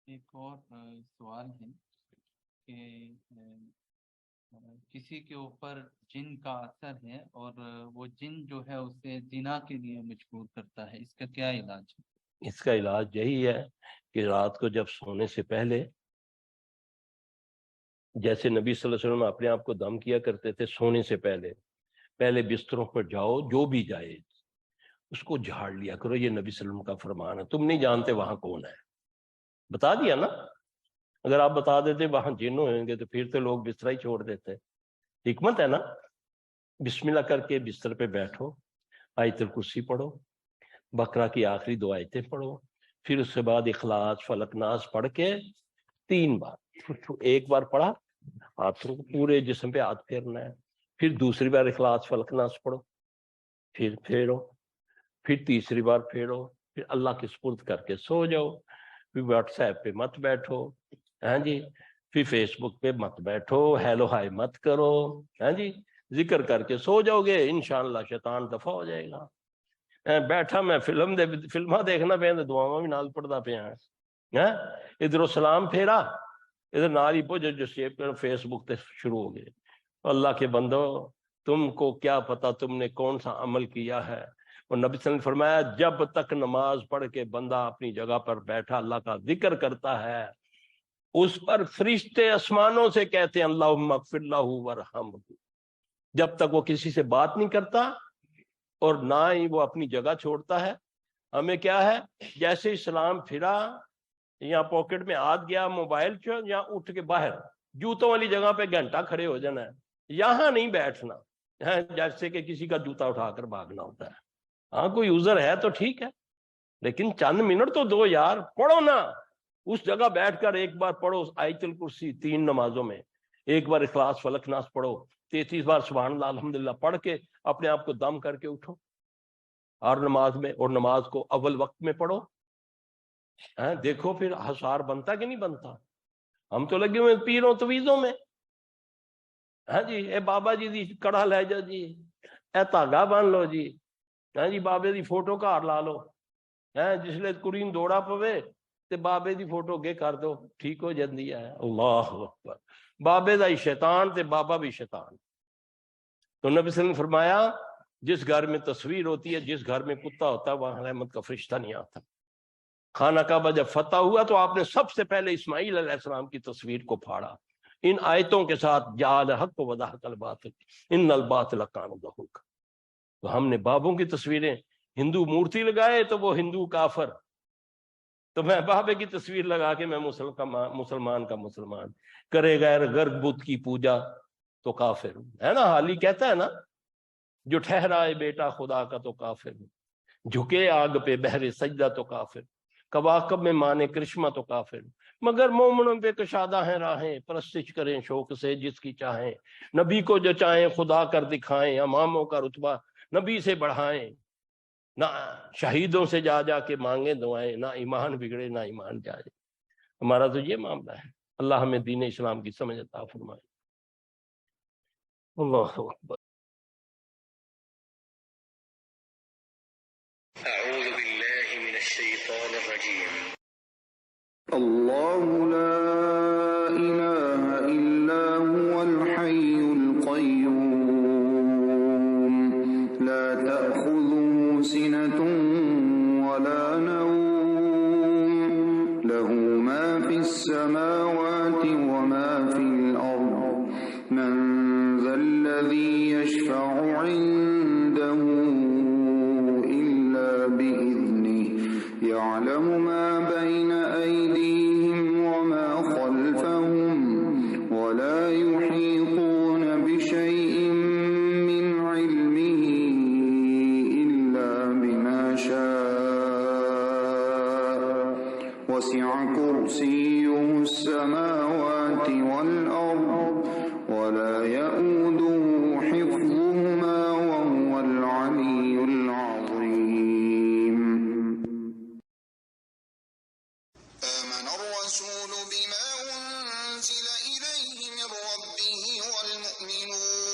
ایک اور سوال ہے کہ کسی کے اوپر جن کا اثر ہے اور وہ جن جو ہے اسے زنا کے لیے مجبور کرتا ہے، اس کا کیا علاج ہے؟ اس کا علاج یہی ہے کہ رات کو جب سونے سے پہلے، جیسے نبی صلی اللہ علیہ وسلم اپنے آپ کو دم کیا کرتے تھے، سونے سے پہلے بستروں پر جاؤ، جو بھی جائے اس کو جھاڑ لیا کرو. یہ نبی صلی اللہ علیہ وسلم کا فرمان ہے. تم نہیں جانتے وہاں کون ہے، بتا دیا نا. اگر آپ بتا دیتے وہاں جن ہوئیں گے تو پھر تو لوگ بستر ہی چھوڑ دیتے. حکمت ہے نا. بسم اللہ کر کے بستر پہ بیٹھو، آیت الکرسی پڑھو، بقرہ کی آخری 2 آیتیں پڑھو، پھر اس کے بعد اخلاص فلق ناس پڑھ کے 3 بار، ایک بار پڑھا ہاتھوں کو پورے جسم پہ ہاتھ پھیرنا ہے، پھر دوسری بار اخلاص فلق ناس پڑھو، پھر پھیرو، پھر تیسری بار پھیرو، پھر اللہ کے سپرد کر کے سو جاؤ. پھر واٹس ایپ پہ مت بیٹھو، ہاں جی، پھر فیس بک پہ مت بیٹھو، ہیلو ہائی مت کرو، ہاں جی، ذکر کر کے سو جاؤ گے، انشاءاللہ شیطان دفع ہو جائے گا. بیٹھا میں فلماں دیکھنا پہ دعاواں بھی نال پڑھدا پیا، ادھر سلام پھیرا، ادھر نال ہی پوجو جو شیپ کر فیس بک تے شروع ہو گئے. اللہ کے بندو، تم کو کیا پتا تم نے کون سا عمل کیا ہے. اور نبی صلی اللہ علیہ وسلم نے فرمایا جب تک نماز پڑھ کے بندہ اپنی جگہ پر بیٹھا اللہ کا ذکر کرتا ہے، اس پر فرشتے آسمانوں سے کہتے ہیں اللہم اغفر لہ ورحمہ. جب تک وہ کسی سے بات نہیں کرتا اور نہ ہی وہ اپنی جگہ چھوڑتا ہے. ہمیں کیا ہے، جیسے اسلام پھرا یا پاکٹ میں ہاتھ گیا موبائل یا اٹھ کے باہر جوتوں والی جگہ پہ گھنٹہ کھڑے ہو جانا ہے، یہاں نہیں بیٹھنا ہے، جیسے کہ کسی کا جوتا اٹھا کر بھاگنا ہوتا ہے. ہاں کوئی عذر ہے تو ٹھیک ہے، لیکن چند منٹ تو دو یار. پڑھو نا اس جگہ بیٹھ کر، ایک بار پڑھو آیت الکرسی 3 نمازوں میں، ایک بار اخلاص فلق ناس پڑھو، 33 بار سبحان اللہ الحمدللہ پڑھ کے اپنے آپ کو دم کر کے اٹھو اور نماز میں، اور نماز کو اول وقت میں پڑھو. دیکھو پھر حصار بنتا کہ نہیں بنتا. ہم تو لگے ہوئے پیروں تویزوں میں، ہاں جی، اے بابا جی دی کڑا لے جا جی، اے دھاگا بن لو جی، ہاں جی، بابے دی فوٹو گھر لا لو، جس لئے کڑی دوڑا پوے تے بابے دی فوٹو اگے کر دو، ٹھیک ہو جاندی ہے. اللہ اکبر. بابے دا ہی شیطان تے بابا بھی شیطان. تو نبی صلی اللہ علیہ وسلم نے فرمایا جس گھر میں تصویر ہوتی ہے، جس گھر میں کتا ہوتا ہے، وہاں رحمت کا فرشتہ نہیں آتا. خانہ کعبہ جب فتح ہوا تو آپ نے سب سے پہلے اسماعیل علیہ السلام کی تصویر کو پھاڑا ان آیتوں کے ساتھ، جعل حق و وضاحق الباطل ان الباطل کان زہوقا. تو ہم نے بابوں کی تصویریں، ہندو مورتی لگائے تو وہ ہندو کافر، تو میں بابے کی تصویر لگا کے میں مسلمان کا مسلمان. کرے غیر غرب بت کی پوجا تو کافر ہوں، ہے نا. حالی کہتا ہے نا، جو ٹھہرائے بیٹا خدا کا تو کافر ہوں، جھکے آگ پہ بہر سجدہ تو کافر، کواکب میں مانے کرشمہ تو کافر. مگر مومنوں پہ کشادہ ہیں راہیں، پرستش کریں شوق سے جس کی چاہیں. نبی کو جو چاہیں خدا کر دکھائیں، اماموں کا رتبہ نبی سے بڑھائیں. نہ شہیدوں سے جا جا کے مانگیں دعائیں، نہ ایمان بگڑے نہ ایمان جائے. ہمارا تو یہ معاملہ ہے. اللہ ہمیں دین اسلام کی سمجھ عطا فرمائے. اللہ اکبر. اعوذ باللہ من الشیطان الرجیم. اللہ لا الہ الا هو الحی القیوم لا تأخذه سنة ولا نوم له ما في السماوات وما في الأرض من ذا الذي يشفع عنده إلا بإذنه يعلم ما بين أيديهم وما خلفهم ولا يحيطون بشيء من علمه إلا بما شاء وسع كرسيه السماوات والأرض ولا يؤوده حفظهما وهو العلي العظيم. آمن الرسول بما أنزل إليه من ربه والمؤمنون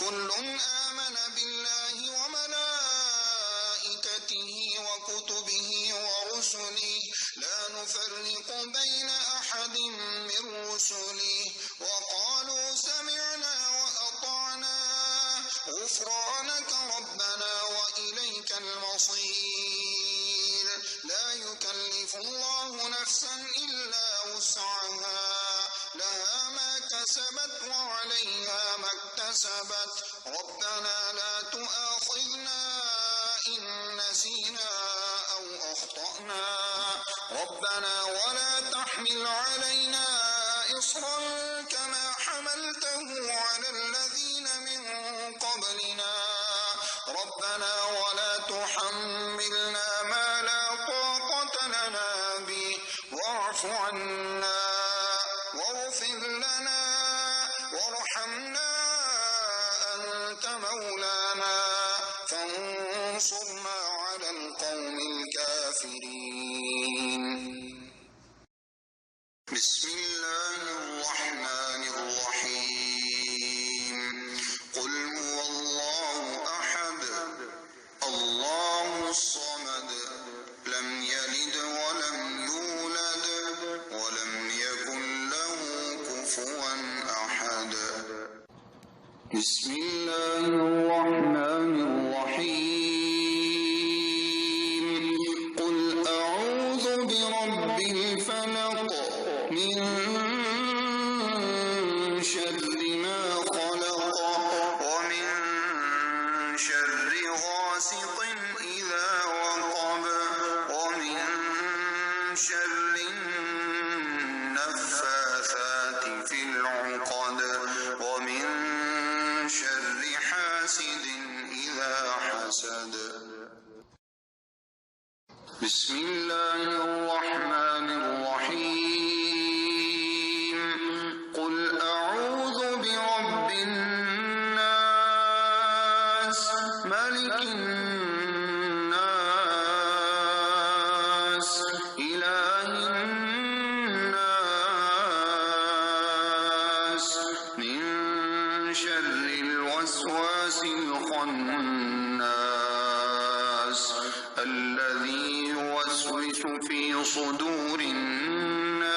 كل آمن بالله وملائكته وكتبه ورسله رسله لا نفرق بين أحد من رسله وقالوا سمعنا وأطعنا غفرانك ربنا وإليك المصير لا يكلف الله نفسا إلا وسعها لها ما كسبت وعليها ما اكتسبت ربنا لا تؤاخذنا إن نسينا أو أخطأنا ربنا ولا تحمل علينا إصرا كما حملته على الذين من قبلنا ربنا ولا تحملنا ما لا طاقة لنا به واعف عنا واغفر لنا وارحمنا أنت مولانا فانصرنا على القوم الكافرين بسم الله الرحمن الرحيم قل هو الله أحد الله الصمد لم يلد ولم يولد ولم يكن له كفوا أحد بسم الله الرحمن الرحيم قل أعوذ برب الفلق من شر ما خلق ومن شر غاسق إذا وقب ومن شر النفاثات في العقد ومن شر حاسد إذا حسد بسم الله الرحمن الرحيم قل أعوذ برب الناس ملك الناس إله الناس من شر الوسواس الخناس الذي يوسوس في صدور الناس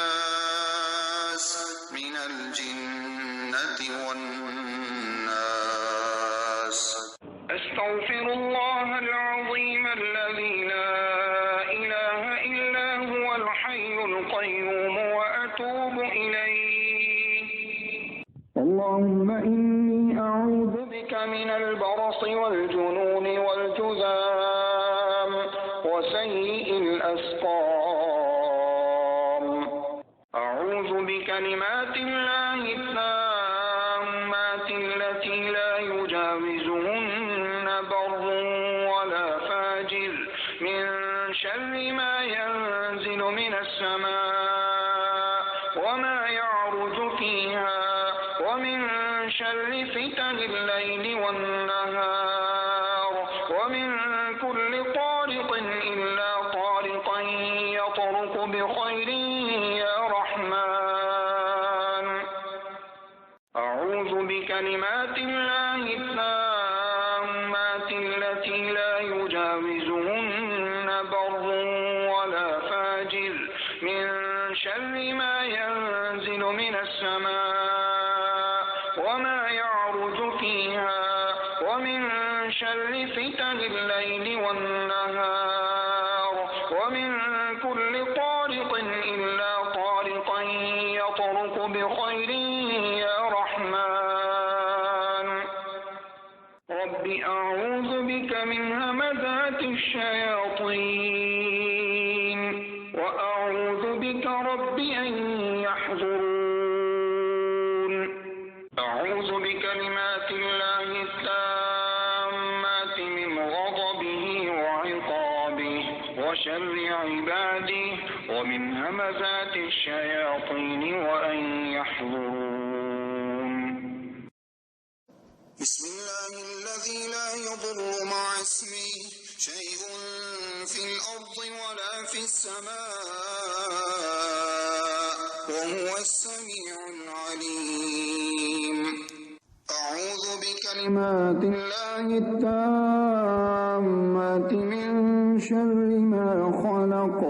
من الجنة والناس أستغفر الله العظيم الذي لا إله إلا هو الحي القيوم وأتوب إليه اللهم إني أعوذ بك من البرص والجنون والجذام وسيء الأسقام أعوذ بكلمات الله التامات التي لا يجاوزهن بر ولا فاجر من شر ما ينزل من السماء وما يعرج فيها ومن شر فتن الليل والنهار ومن كل طارق إلا طارقا يطرق بخير يا رحمن أعوذ بكلمات الله التامات التي لا يجاوزهن بر ولا فاجر من شر ما ينزل من السماء وما يعرج فيها ومن شر فتن الليل والنهار ومن كل طارق إلا طارقا يطرق بخير يا رحمن رب أعوذ بك من همزات الشياطين وأعوذ بك رب أن يحضرون أعوذ بكلمات الله التامات من غضبه وعقابه وشر عباده ومن همزات الشياطين وأن يحضرون بسم الله الذي لا يضر مع اسمه شيء في الأرض ولا في السماء وهو السميع العليم أعوذ بكلمات الله التامات من شر ما خلق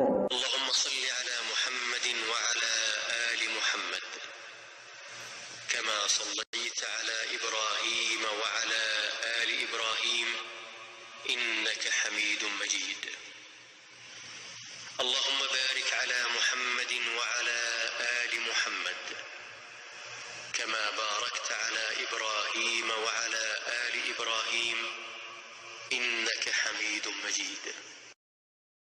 على إبراهيم وعلى آل إبراهيم إنك حميد مجيد. اللهم بارك على محمد وعلى آل محمد كما باركت على إبراهيم وعلى آل إبراهيم إنك حميد مجيد.